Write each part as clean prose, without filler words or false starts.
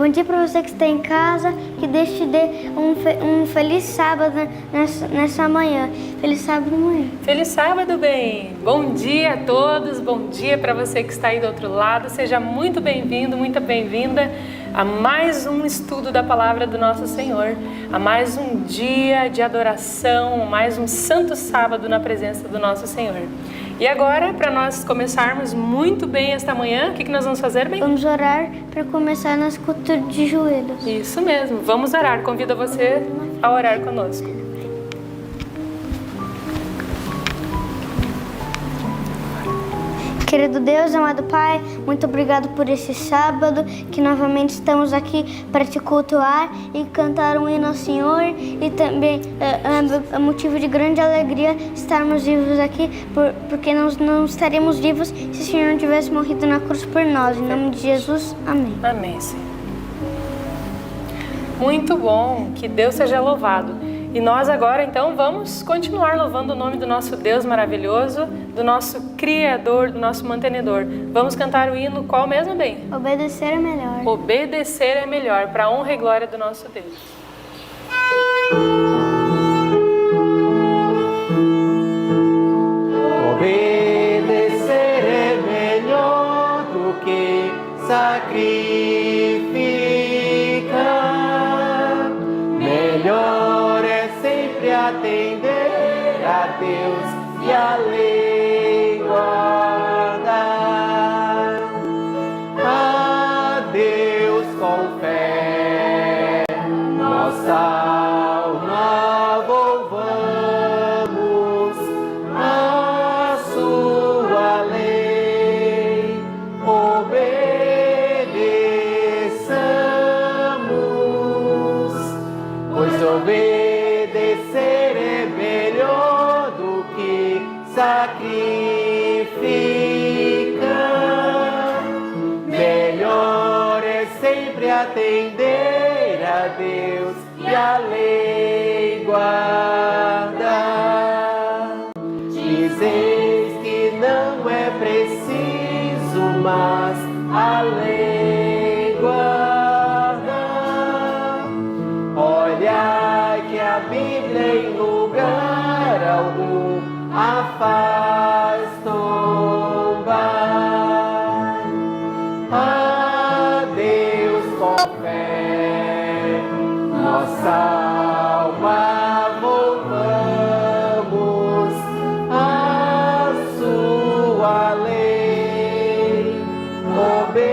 Bom dia para você que está em casa, que Deus te dê um feliz sábado nessa manhã. Feliz sábado, manhã. Feliz sábado, bem! Bom dia a todos, bom dia para você que está aí do outro lado. Seja muito bem-vindo, muito bem-vinda a mais um estudo da Palavra do nosso Senhor, a mais um dia de adoração, mais um santo sábado na presença do nosso Senhor. E agora, para nós começarmos muito bem esta manhã, o que nós vamos fazer, bem? Vamos orar para começar nossa cultura de joelhos. Isso mesmo, vamos orar. Convido você a orar conosco. Querido Deus, amado Pai, muito obrigado por esse sábado, que novamente estamos aqui para te cultuar e cantar um hino ao Senhor, e também é motivo de grande alegria estarmos vivos aqui, porque nós não estaríamos vivos se o Senhor não tivesse morrido na cruz por nós. Em nome de Jesus, amém. Amém, Senhor. Muito bom, que Deus seja louvado. E nós agora, então, vamos continuar louvando o nome do nosso Deus maravilhoso, do nosso Criador, do nosso mantenedor. Vamos cantar o hino qual mesmo, bem? Obedecer é melhor. Obedecer é melhor, para a honra e glória do nosso Deus. Obedecer é melhor do que sacrificar. Melhor é sempre atender a Deus e a lei guardar. A Deus com fé, nossa alma volvamos a sua lei, obedeçamos, pois obedecer é melhor do que sacrificar. Melhor é sempre atender a Deus e a lei guardar. Dizeis que não é preciso, mas a lei guardar. Olha que a Bíblia em lugar algum a faz tombar. A Deus com fé, nossa alma volvamos a sua lei, obedeçamos,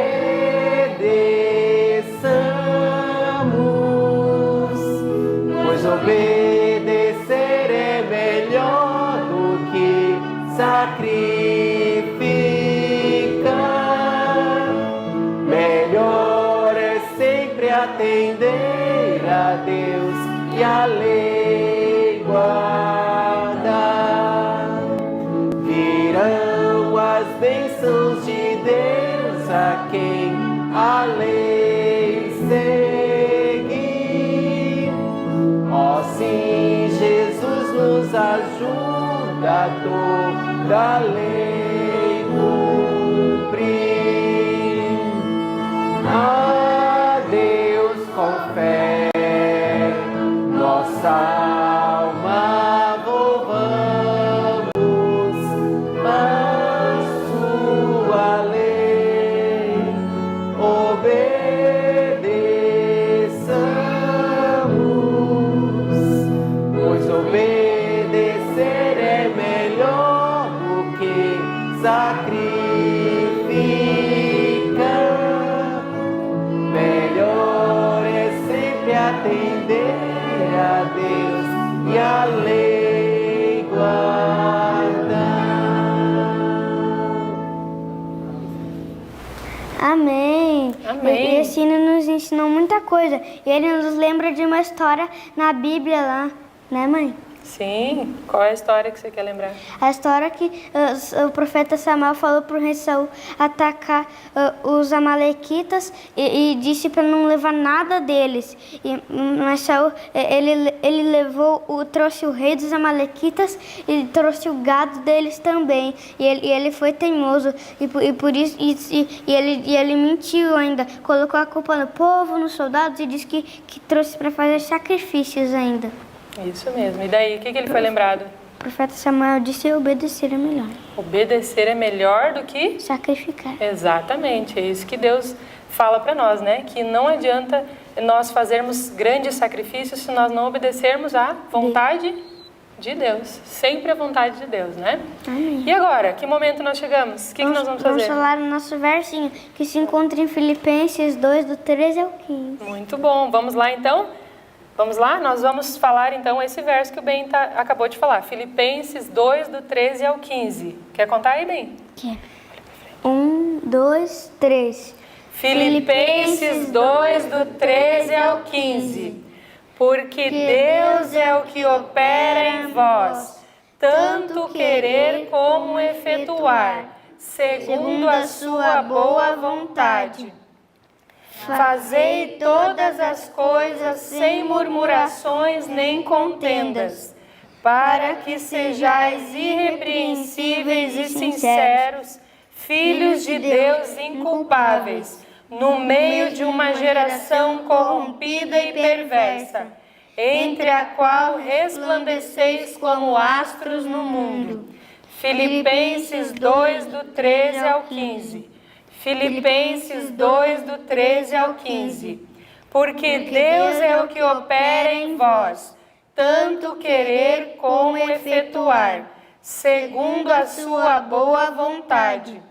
pois obedecer é melhor do que sacrificar. Melhor é sempre atender a Deus e a lei guardar. Virão as bênçãos de Deus a quem a lei seguir. Ó, sim, Jesus nos ajuda a toda a lei cumprir. A Deus com fé, nossa alma volvamos a sua lei, obedeçamos, pois obedecer é melhor do que sacrificar. Melhor é sempre atender a Deus e a lei guardar. Amém. Amém. E esse hino nos ensinou muita coisa. E ele nos lembra de uma história na Bíblia lá, né, mãe? Sim, qual é a história que você quer lembrar? A história que o profeta Samuel falou para o rei Saul atacar os amalequitas e disse para não levar nada deles. Mas Saul, ele trouxe o rei dos amalequitas e trouxe o gado deles também. E ele foi teimoso e por isso ele mentiu ainda, colocou a culpa no povo, nos soldados e disse que trouxe para fazer sacrifícios ainda. Isso mesmo. E daí, o que ele foi lembrado? O profeta Samuel disse: obedecer é melhor. Obedecer é melhor do que sacrificar. Exatamente, é isso que Deus fala para nós, né? Que não adianta nós fazermos grandes sacrifícios se nós não obedecermos à vontade de Deus. Sempre a vontade de Deus, né? Amém. E agora, que momento nós chegamos? O que nós vamos fazer? Vamos falar o nosso versinho, que se encontra em Filipenses 2, do 13 ao 15. Muito bom, vamos lá então? Vamos lá? Nós vamos falar então esse verso que o Ben acabou de falar. Filipenses 2, do 13 ao 15. Quer contar aí, Ben? Quer. 1, 2, 3. Filipenses 2, do 13 ao 15. Porque Deus é o que opera em vós, tanto querer como efetuar, segundo a sua boa vontade. Fazei todas as coisas sem murmurações nem contendas, para que sejais irrepreensíveis e sinceros, filhos de Deus inculpáveis, no meio de uma geração corrompida e perversa, entre a qual resplandeceis como astros no mundo. Filipenses 2, do 13 ao 15. Filipenses 2, do 13 ao 15. Porque Deus é o que opera em vós, tanto querer como efetuar, segundo a sua boa vontade.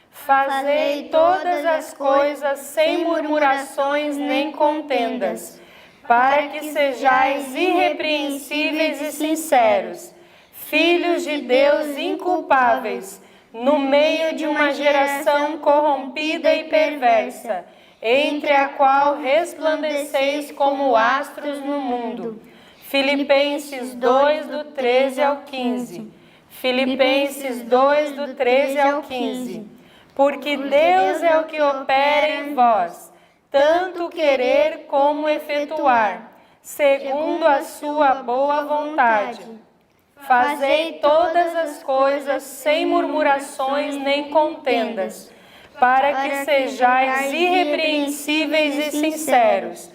Fazei todas as coisas sem murmurações nem contendas, para que sejais irrepreensíveis e sinceros, filhos de Deus inculpáveis, no meio de uma geração corrompida e perversa, entre a qual resplandeceis como astros no mundo. Filipenses 2, do 13 ao 15. Filipenses 2, do 13 ao 15. Porque Deus é o que opera em vós, tanto querer como efetuar, segundo a sua boa vontade. Fazei todas as coisas sem murmurações nem contendas, para que sejais irrepreensíveis e sinceros,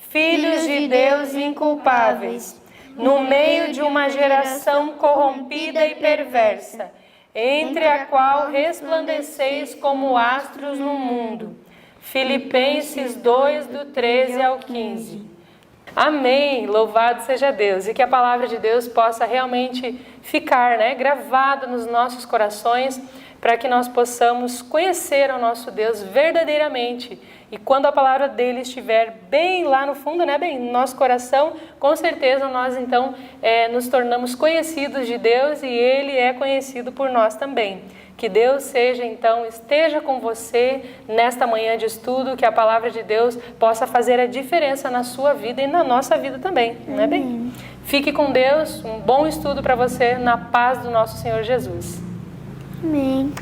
filhos de Deus inculpáveis, no meio de uma geração corrompida e perversa, entre a qual resplandeceis como astros no mundo. Filipenses 2, do 13 ao 15. Amém, louvado seja Deus, e que a palavra de Deus possa realmente ficar, gravada nos nossos corações, para que nós possamos conhecer o nosso Deus verdadeiramente. E quando a palavra dele estiver bem lá no fundo, bem no nosso coração, com certeza nós então nos tornamos conhecidos de Deus e ele é conhecido por nós também. Que Deus esteja com você nesta manhã de estudo, que a palavra de Deus possa fazer a diferença na sua vida e na nossa vida também, não é bem? Fique com Deus, um bom estudo para você, na paz do nosso Senhor Jesus. Amém.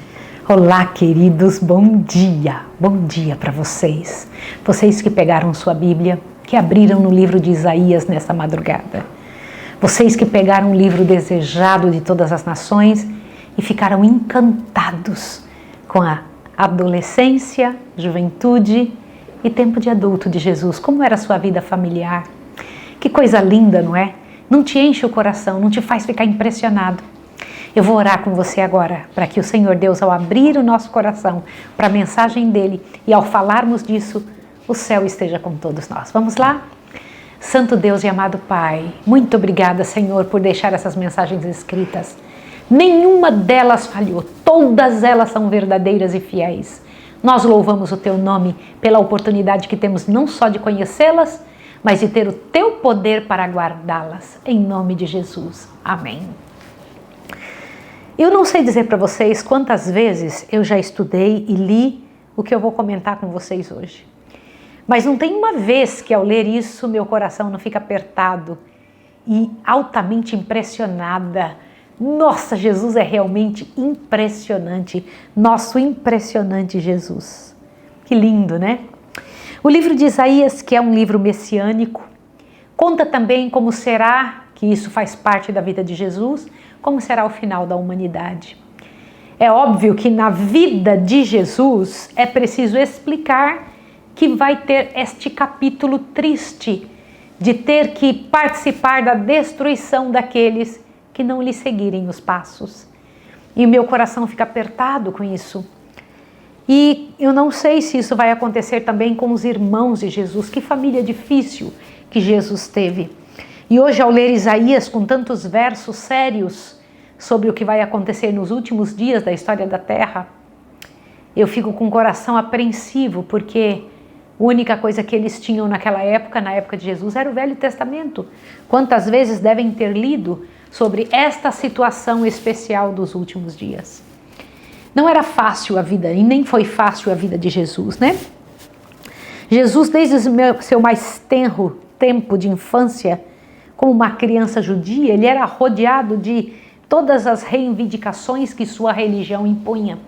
Olá, queridos, bom dia para vocês. Vocês que pegaram sua Bíblia, que abriram no livro de Isaías nesta madrugada. Vocês que pegaram o livro desejado de todas as nações e ficaram encantados com a adolescência, juventude e tempo de adulto de Jesus. Como era a sua vida familiar? Que coisa linda, não é? Não te enche o coração, não te faz ficar impressionado. Eu vou orar com você agora, para que o Senhor Deus, ao abrir o nosso coração para a mensagem dele e ao falarmos disso, o céu esteja com todos nós. Vamos lá? Santo Deus e amado Pai, muito obrigada, Senhor, por deixar essas mensagens escritas. Nenhuma delas falhou, todas elas são verdadeiras e fiéis. Nós louvamos o Teu nome pela oportunidade que temos não só de conhecê-las, mas de ter o Teu poder para guardá-las. Em nome de Jesus. Amém. Eu não sei dizer para vocês quantas vezes eu já estudei e li o que eu vou comentar com vocês hoje. Mas não tem uma vez que ao ler isso meu coração não fica apertado e altamente impressionada. Nossa, Jesus é realmente impressionante. Nosso impressionante Jesus. Que lindo, né? O livro de Isaías, que é um livro messiânico, conta também como será, que isso faz parte da vida de Jesus, como será o final da humanidade. É óbvio que na vida de Jesus é preciso explicar que vai ter este capítulo triste de ter que participar da destruição daqueles que não lhe seguirem os passos. E o meu coração fica apertado com isso. E eu não sei se isso vai acontecer também com os irmãos de Jesus. Que família difícil que Jesus teve. E hoje, ao ler Isaías com tantos versos sérios sobre o que vai acontecer nos últimos dias da história da Terra, eu fico com o coração apreensivo, porque a única coisa que eles tinham naquela época, na época de Jesus, era o Velho Testamento. Quantas vezes devem ter lido sobre esta situação especial dos últimos dias? Não era fácil a vida, e nem foi fácil a vida de Jesus, né? Jesus, desde o seu mais tenro tempo de infância, como uma criança judia, ele era rodeado de todas as reivindicações que sua religião impunha.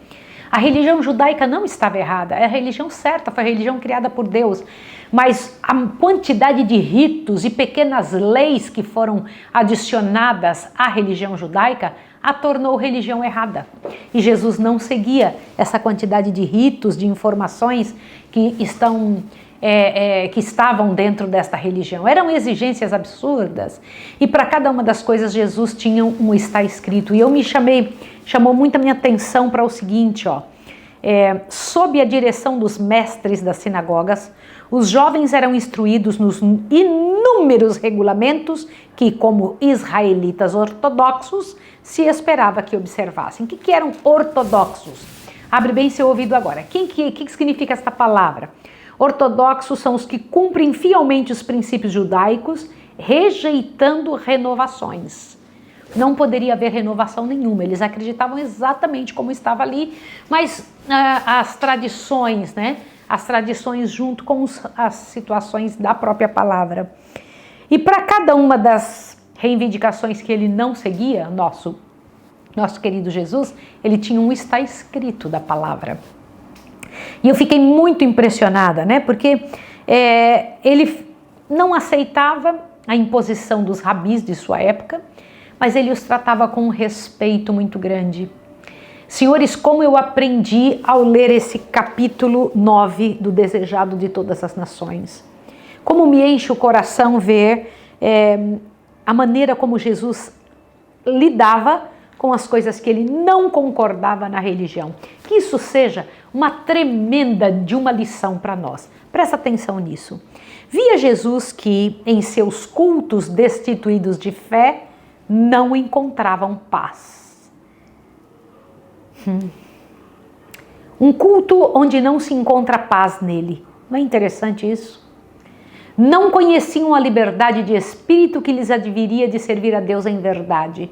A religião judaica não estava errada, é a religião certa, foi a religião criada por Deus. Mas a quantidade de ritos e pequenas leis que foram adicionadas à religião judaica a tornou religião errada. E Jesus não seguia essa quantidade de ritos, de informações que estavam dentro desta religião. Eram exigências absurdas. E para cada uma das coisas Jesus tinha um está escrito. E chamou muito a minha atenção para o seguinte, sob a direção dos mestres das sinagogas, os jovens eram instruídos nos inúmeros regulamentos que, como israelitas ortodoxos, se esperava que observassem. O que eram ortodoxos? Abre bem seu ouvido agora. O que significa esta palavra? Ortodoxos são os que cumprem fielmente os princípios judaicos, rejeitando renovações. Não poderia haver renovação nenhuma, eles acreditavam exatamente como estava ali, mas as tradições, né? As tradições junto com as situações da própria palavra. E para cada uma das reivindicações que ele não seguia, nosso querido Jesus, ele tinha um está escrito da palavra. E eu fiquei muito impressionada, né? Porque ele não aceitava a imposição dos rabis de sua época, mas ele os tratava com um respeito muito grande. Senhores, como eu aprendi ao ler esse capítulo 9 do Desejado de Todas as Nações. Como me enche o coração ver a maneira como Jesus lidava com as coisas que ele não concordava na religião. Que isso seja uma tremenda de uma lição para nós. Presta atenção nisso. Via Jesus que em seus cultos destituídos de fé não encontravam paz. Um culto onde não se encontra paz nele. Não é interessante isso? Não conheciam a liberdade de espírito que lhes adviria de servir a Deus em verdade.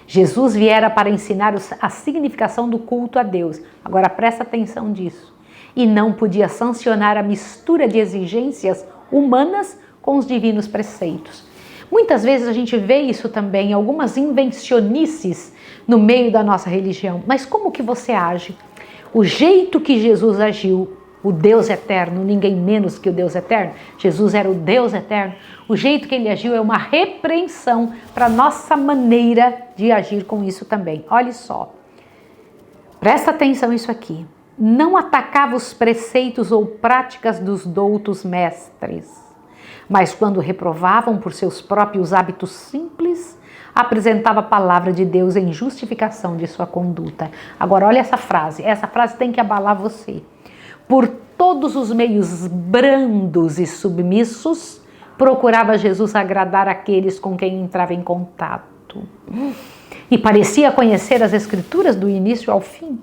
Jesus viera para ensinar a significação do culto a Deus. Agora presta atenção disso. E não podia sancionar a mistura de exigências humanas com os divinos preceitos. Muitas vezes a gente vê isso também, algumas invencionices no meio da nossa religião. Mas como que você age? O jeito que Jesus agiu, o Deus eterno, ninguém menos que o Deus eterno, Jesus era o Deus eterno, o jeito que ele agiu é uma repreensão para a nossa maneira de agir com isso também. Olha só, presta atenção nisso aqui. Não atacava os preceitos ou práticas dos doutos mestres, mas quando reprovavam por seus próprios hábitos simples, apresentava a palavra de Deus em justificação de sua conduta. Agora olha essa frase tem que abalar você. Por todos os meios brandos e submissos, procurava Jesus agradar aqueles com quem entrava em contato. E parecia conhecer as Escrituras do início ao fim.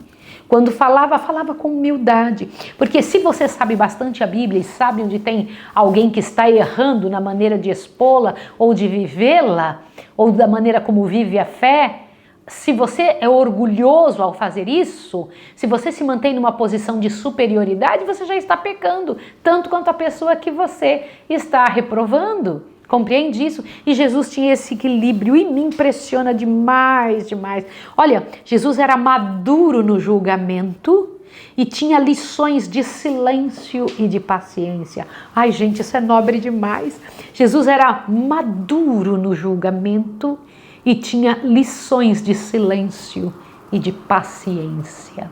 Quando falava com humildade. Porque se você sabe bastante a Bíblia e sabe onde tem alguém que está errando na maneira de expô-la ou de vivê-la, ou da maneira como vive a fé, se você é orgulhoso ao fazer isso, se você se mantém numa posição de superioridade, você já está pecando, tanto quanto a pessoa que você está reprovando. Compreende isso? E Jesus tinha esse equilíbrio e me impressiona demais, demais. Olha, Jesus era maduro no julgamento e tinha lições de silêncio e de paciência. Ai, gente, isso é nobre demais. Jesus era maduro no julgamento e tinha lições de silêncio e de paciência.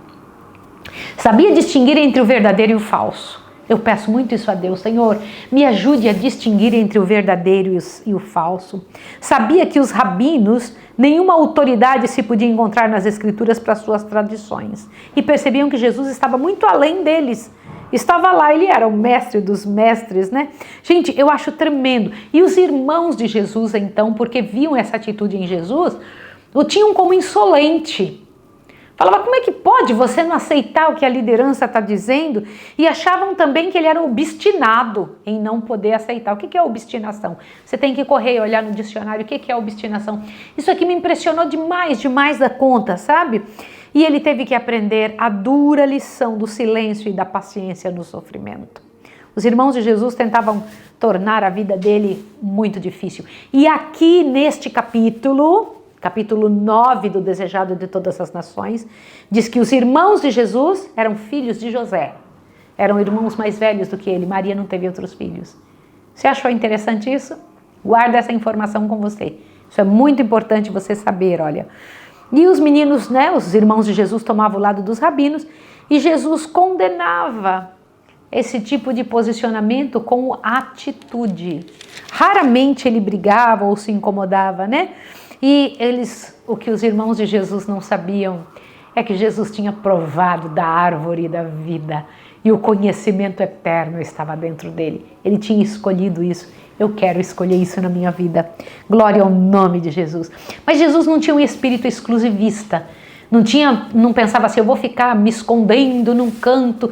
Sabia distinguir entre o verdadeiro e o falso. Eu peço muito isso a Deus, Senhor, me ajude a distinguir entre o verdadeiro e o falso. Sabia que os rabinos, nenhuma autoridade se podia encontrar nas escrituras para suas tradições. E percebiam que Jesus estava muito além deles. Estava lá, ele era o mestre dos mestres, né? Gente, eu acho tremendo. E os irmãos de Jesus, então, porque viam essa atitude em Jesus, o tinham como insolente. Falava, como é que pode você não aceitar o que a liderança está dizendo? E achavam também que ele era obstinado em não poder aceitar. O que é obstinação? Você tem que correr e olhar no dicionário o que é obstinação. Isso aqui me impressionou demais, demais da conta, sabe? E ele teve que aprender a dura lição do silêncio e da paciência no sofrimento. Os irmãos de Jesus tentavam tornar a vida dele muito difícil. E aqui neste capítulo 9 do Desejado de Todas as Nações, diz que os irmãos de Jesus eram filhos de José. Eram irmãos mais velhos do que ele. Maria não teve outros filhos. Você achou interessante isso? Guarda essa informação com você. Isso é muito importante você saber, olha. E os meninos, né, os irmãos de Jesus tomavam o lado dos rabinos e Jesus condenava esse tipo de posicionamento com atitude. Raramente ele brigava ou se incomodava, né? E o que os irmãos de Jesus não sabiam é que Jesus tinha provado da árvore da vida e o conhecimento eterno estava dentro dele. Ele tinha escolhido isso. Eu quero escolher isso na minha vida. Glória ao nome de Jesus. Mas Jesus não tinha um espírito exclusivista. Não pensava assim, eu vou ficar me escondendo num canto,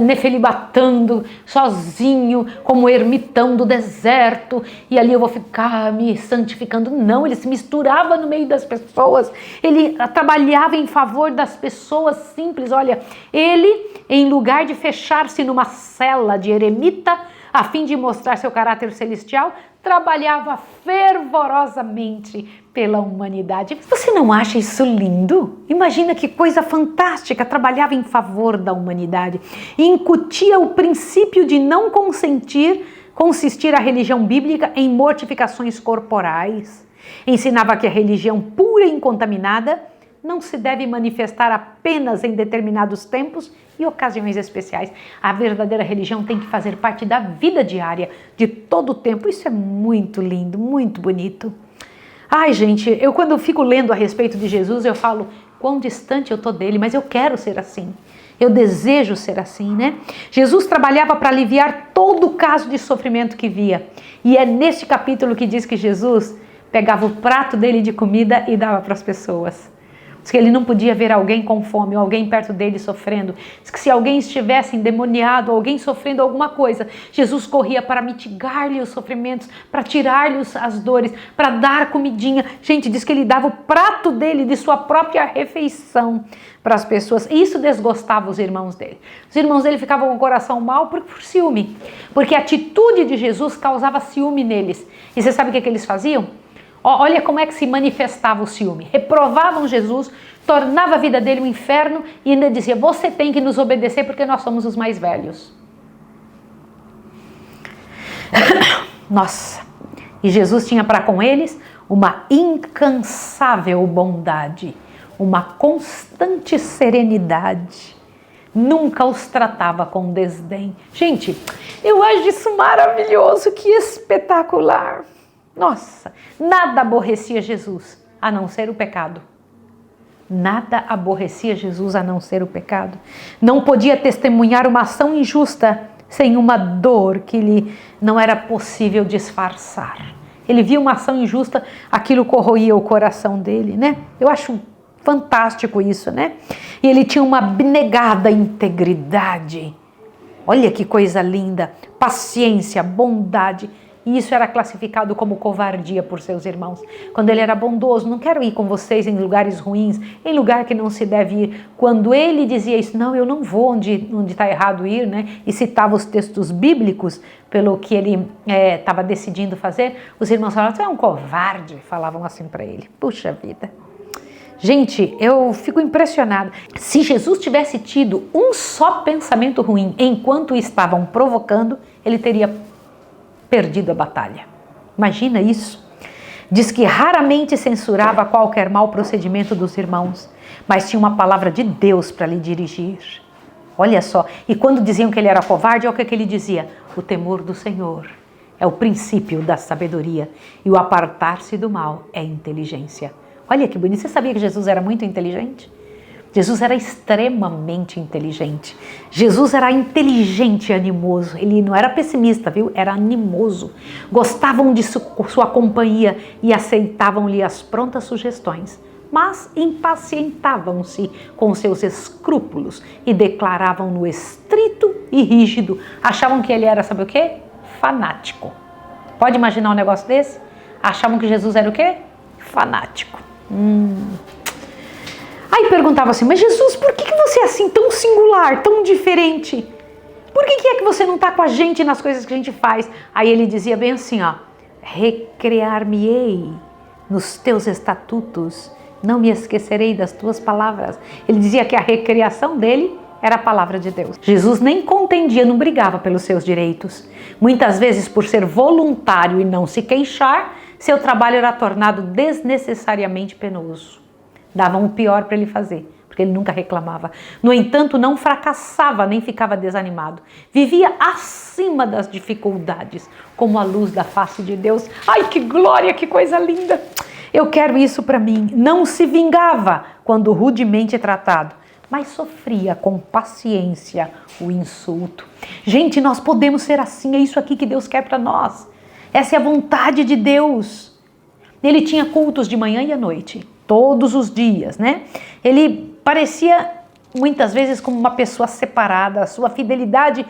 nefelibatando, sozinho, como ermitão do deserto, e ali eu vou ficar me santificando. Não, ele se misturava no meio das pessoas, ele trabalhava em favor das pessoas simples. Olha, ele, em lugar de fechar-se numa cela de eremita, a fim de mostrar seu caráter celestial, trabalhava fervorosamente pela humanidade. Você não acha isso lindo? Imagina que coisa fantástica, trabalhava em favor da humanidade e incutia o princípio de não consistir a religião bíblica em mortificações corporais. Ensinava que a religião pura e incontaminada não se deve manifestar apenas em determinados tempos e ocasiões especiais. A verdadeira religião tem que fazer parte da vida diária, de todo o tempo. Isso é muito lindo, muito bonito. Ai, gente, eu quando eu fico lendo a respeito de Jesus, eu falo quão distante eu tô dele, mas eu quero ser assim. Eu desejo ser assim, né? Jesus trabalhava para aliviar todo o caso de sofrimento que via. E é neste capítulo que diz que Jesus pegava o prato dele de comida e dava para as pessoas. Diz que ele não podia ver alguém com fome ou alguém perto dele sofrendo. Diz que se alguém estivesse endemoniado, alguém sofrendo alguma coisa, Jesus corria para mitigar-lhe os sofrimentos, para tirar-lhe as dores, para dar comidinha. Gente, diz que ele dava o prato dele, de sua própria refeição para as pessoas. E isso desgostava os irmãos dele. Os irmãos dele ficavam com o coração mal por ciúme, porque a atitude de Jesus causava ciúme neles. E você sabe o que eles faziam? Olha como é que se manifestava o ciúme. Reprovavam Jesus, tornava a vida dele um inferno e ainda dizia, você tem que nos obedecer porque nós somos os mais velhos. Nossa! E Jesus tinha para com eles uma incansável bondade, uma constante serenidade. Nunca os tratava com desdém. Gente, eu acho isso maravilhoso, que espetacular. Nossa, nada aborrecia Jesus a não ser o pecado. Nada aborrecia Jesus a não ser o pecado. Não podia testemunhar uma ação injusta sem uma dor que lhe não era possível disfarçar. Ele via uma ação injusta, aquilo corroía o coração dele, né? Eu acho fantástico isso, né? E ele tinha uma abnegada integridade. Olha que coisa linda, paciência, bondade e isso era classificado como covardia por seus irmãos. Quando ele era bondoso, não quero ir com vocês em lugares ruins, em lugar que não se deve ir. Quando ele dizia isso, não, eu não vou onde está errado ir, né? E citava os textos bíblicos pelo que ele estava decidindo fazer, os irmãos falavam, você é um covarde, falavam assim para ele. Puxa vida. Gente, eu fico impressionada. Se Jesus tivesse tido um só pensamento ruim enquanto estavam provocando, ele teria perdido a batalha. Imagina isso. Diz que raramente censurava qualquer mau procedimento dos irmãos, mas tinha uma palavra de Deus para lhe dirigir. Olha só, e quando diziam que ele era covarde, olha o que ele dizia: o temor do Senhor é o princípio da sabedoria e o apartar-se do mal é inteligência. Olha que bonito, você sabia que Jesus era muito inteligente? Jesus era extremamente inteligente. Jesus era inteligente e animoso. Ele não era pessimista, viu? Era animoso. Gostavam de sua companhia e aceitavam-lhe as prontas sugestões. Mas impacientavam-se com seus escrúpulos e declaravam-no estrito e rígido. Achavam que ele era, sabe o quê? Fanático. Pode imaginar um negócio desse? Achavam que Jesus era o quê? Fanático. Aí perguntava assim, mas Jesus, por que você é assim tão singular, tão diferente? Por que é que você não está com a gente nas coisas que a gente faz? Aí ele dizia bem assim, ó, recrear-me-ei nos teus estatutos, não me esquecerei das tuas palavras. Ele dizia que a recriação dele era a palavra de Deus. Jesus nem contendia, não brigava pelos seus direitos. Muitas vezes, por ser voluntário e não se queixar, seu trabalho era tornado desnecessariamente penoso. Davam o pior para ele fazer, porque ele nunca reclamava. No entanto, não fracassava nem ficava desanimado. Vivia acima das dificuldades, como a luz da face de Deus. Ai, que glória, que coisa linda! Eu quero isso para mim. Não se vingava quando rudemente tratado, mas sofria com paciência o insulto. Gente, nós podemos ser assim, é isso aqui que Deus quer para nós. Essa é a vontade de Deus. Ele tinha cultos de manhã e à noite, todos os dias, né? Ele parecia muitas vezes como uma pessoa separada. Sua felicidade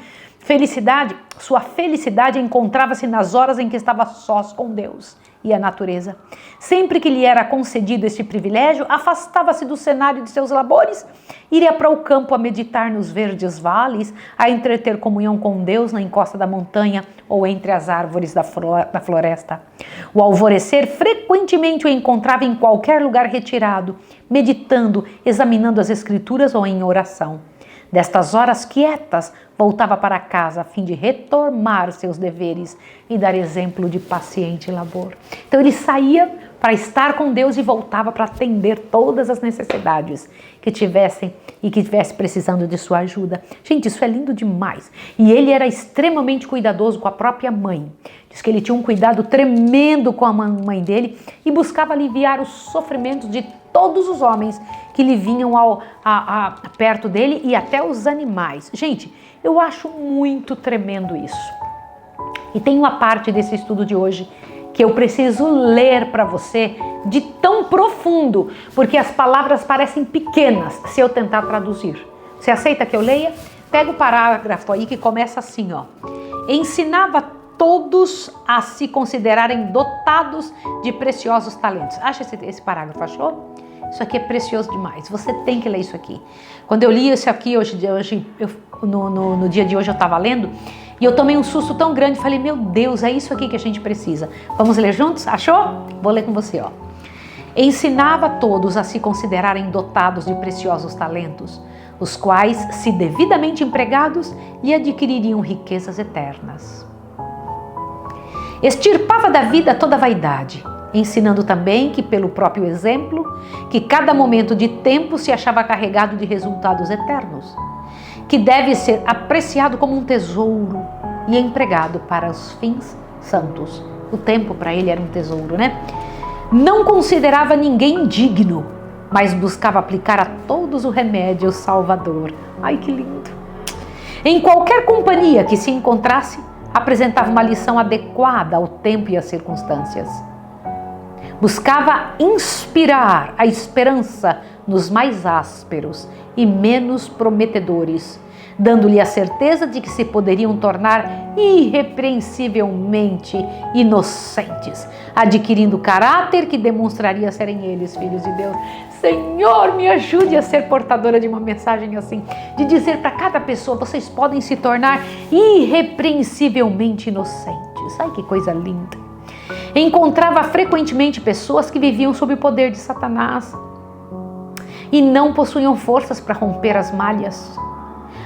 encontrava-se nas horas em que estava sós com Deus e a natureza. Sempre que lhe era concedido este privilégio, afastava-se do cenário de seus labores, iria para o campo a meditar nos verdes vales, a entreter comunhão com Deus na encosta da montanha ou entre as árvores da floresta. O alvorecer frequentemente o encontrava em qualquer lugar retirado, meditando, examinando as escrituras ou em oração. Destas horas quietas, voltava para casa a fim de retomar seus deveres e dar exemplo de paciente labor. Então ele saía para estar com Deus e voltava para atender todas as necessidades que tivesse precisando de sua ajuda. Gente, isso é lindo demais. E ele era extremamente cuidadoso com a própria mãe. Diz que ele tinha um cuidado tremendo com a mãe dele e buscava aliviar os sofrimentos de todos os homens que lhe vinham perto dele e até os animais. Gente, eu acho muito tremendo isso. E tem uma parte desse estudo de hoje que eu preciso ler para você de tão profundo, porque as palavras parecem pequenas se eu tentar traduzir. Você aceita que eu leia? Pega o parágrafo aí que começa assim, ó. Ensinava todos a se considerarem dotados de preciosos talentos. Acha esse parágrafo, achou? Isso aqui é precioso demais, você tem que ler isso aqui. Quando eu li isso aqui no dia de hoje eu estava lendo, e eu tomei um susto tão grande, falei, meu Deus, é isso aqui que a gente precisa. Vamos ler juntos? Achou? Vou ler com você, ó. Ensinava todos a se considerarem dotados de preciosos talentos, os quais, se devidamente empregados, lhe adquiririam riquezas eternas. Extirpava da vida toda vaidade, ensinando também que, pelo próprio exemplo, que cada momento de tempo se achava carregado de resultados eternos, que deve ser apreciado como um tesouro e empregado para os fins santos. O tempo para ele era um tesouro, né? Não considerava ninguém indigno, mas buscava aplicar a todos o remédio salvador. Ai, que lindo! Em qualquer companhia que se encontrasse, apresentava uma lição adequada ao tempo e às circunstâncias. Buscava inspirar a esperança nos mais ásperos e menos prometedores, dando-lhe a certeza de que se poderiam tornar irrepreensivelmente inocentes, adquirindo o caráter que demonstraria serem eles filhos de Deus. Senhor, me ajude a ser portadora de uma mensagem assim, de dizer para cada pessoa: vocês podem se tornar irrepreensivelmente inocentes. Ai, que coisa linda! Encontrava frequentemente pessoas que viviam sob o poder de Satanás e não possuíam forças para romper as malhas.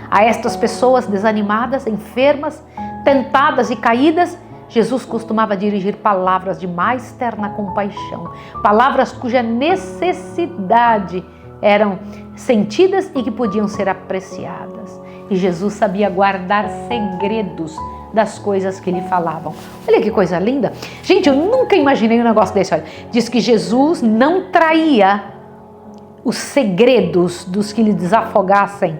A estas pessoas desanimadas, enfermas, tentadas e caídas, Jesus costumava dirigir palavras de mais terna compaixão, palavras cuja necessidade eram sentidas e que podiam ser apreciadas. E Jesus sabia guardar segredos das coisas que lhe falavam. Olha que coisa linda! Gente, eu nunca imaginei um negócio desse. Olha, diz que Jesus não traía os segredos dos que lhe desafogassem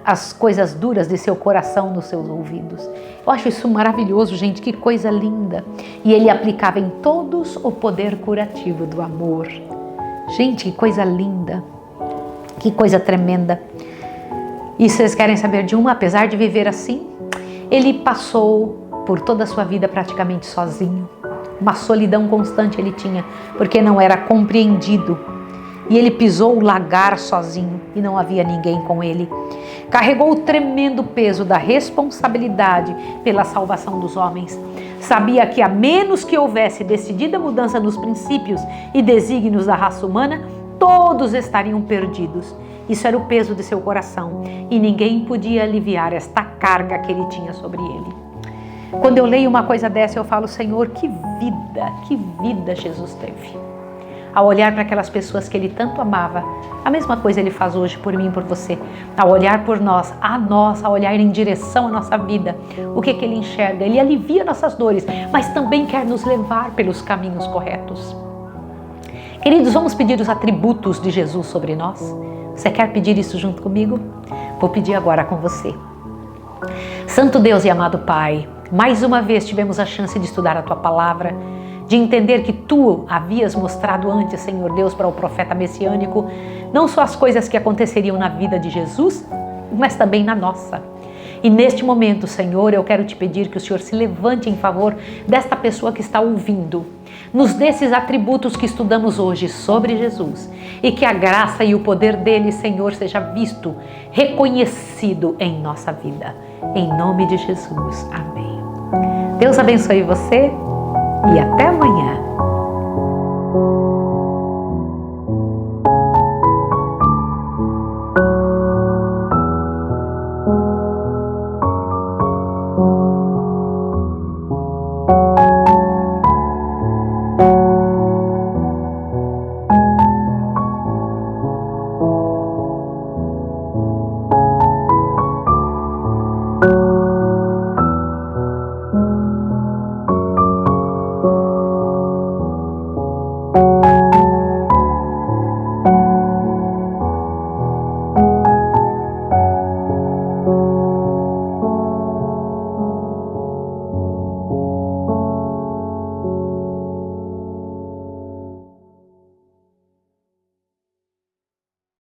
as coisas duras de seu coração nos seus ouvidos. Eu acho isso maravilhoso, gente, que coisa linda. E ele aplicava em todos o poder curativo do amor. Gente, que coisa linda, que coisa tremenda. E vocês querem saber de uma? Apesar de viver assim, ele passou por toda a sua vida praticamente sozinho. Uma solidão constante ele tinha, porque não era compreendido. E ele pisou o lagar sozinho e não havia ninguém com ele. Carregou o tremendo peso da responsabilidade pela salvação dos homens. Sabia que a menos que houvesse decidida mudança nos princípios e desígnios da raça humana, todos estariam perdidos. Isso era o peso de seu coração e ninguém podia aliviar esta carga que ele tinha sobre ele. Quando eu leio uma coisa dessa, eu falo: Senhor, que vida Jesus teve. Ao olhar para aquelas pessoas que ele tanto amava, a mesma coisa ele faz hoje por mim e por você. Ao olhar por nós, a olhar em direção à nossa vida, o que ele enxerga? Ele alivia nossas dores, mas também quer nos levar pelos caminhos corretos. Queridos, vamos pedir os atributos de Jesus sobre nós? Você quer pedir isso junto comigo? Vou pedir agora com você. Santo Deus e amado Pai, mais uma vez tivemos a chance de estudar a Tua Palavra, de entender que Tu havias mostrado antes, Senhor Deus, para o profeta messiânico, não só as coisas que aconteceriam na vida de Jesus, mas também na nossa. E neste momento, Senhor, eu quero Te pedir que o Senhor se levante em favor desta pessoa que está ouvindo, nos desses atributos que estudamos hoje sobre Jesus, e que a graça e o poder dele, Senhor, seja visto, reconhecido em nossa vida. Em nome de Jesus. Amém. Deus abençoe você. E até amanhã.